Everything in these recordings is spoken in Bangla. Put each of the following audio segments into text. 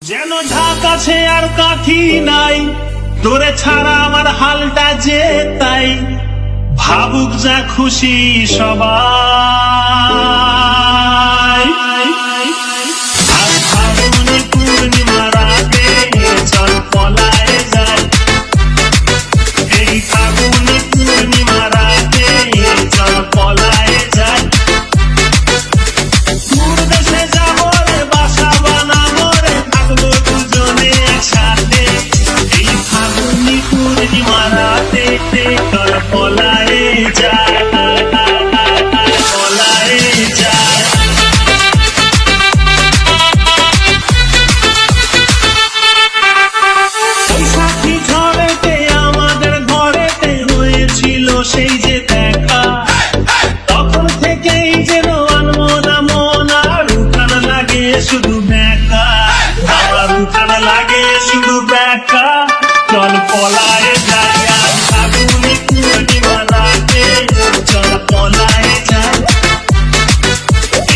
যেন ঝাঁক আছে আর কাঠি নাই, তোরে ছাড়া আমার হালটা যে তাই। ভাবুক যা খুশি সবাই। আজ ফাগুনে পূর্ণিমা রাতে চল পলায়ে যাই। এই ফাগুনে পূর্ণিমা রাতে চল পলায়ে যাই। দূর দেশে যাবো রে, বাসা বানাবো রে, থাকবো দুজনে একসাথে। এই ফাগুনে পূর্ণিমা রাতে চল পলায়ে যাই, পলায়ে যাই। বৈশাখী ঝড়েতে আমাদের ঘরেতে হয়েছিল সেই যে দেখা। তখন থেকেই যেন আনমনা মন, আর উঠান লাগে শুধু ব্যাকা, আমার উঠান লাগে শুধু ব্যাকা। চল পলায়ে যাই, আজ ফাগুনে পূর্ণিমা রাতে চল পলায়ে যাই।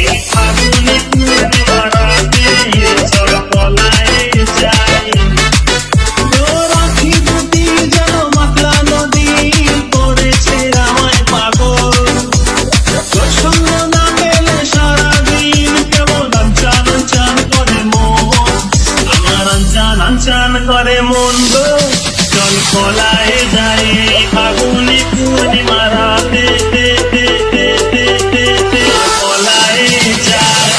এই ফাগুনে পূর্ণিমা রাতে চল পলায়ে যাই। তোর আঁখি দুটি যেন মাতলা নদী করেছে আমায় পাগল। তোর সঙ্গ না পেলে সারাদিন কেমন আনচান আনচান করে মন, আমার আনচান আনচান করে মন গো। চল পলায়ে যাই, এই ফাগুনে পূর্ণিমা রাতে পলায়ে যাই।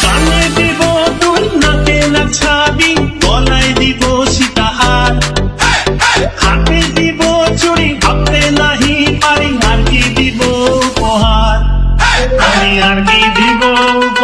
কানে দিব দুল, নাকে নাচাবি, গলায় দিব সীতাহার, হাতে দিব চুড়ি, ভাবতে নাহি পারি আর কি দিব উপহার। আমি আর কি দিব উপহার।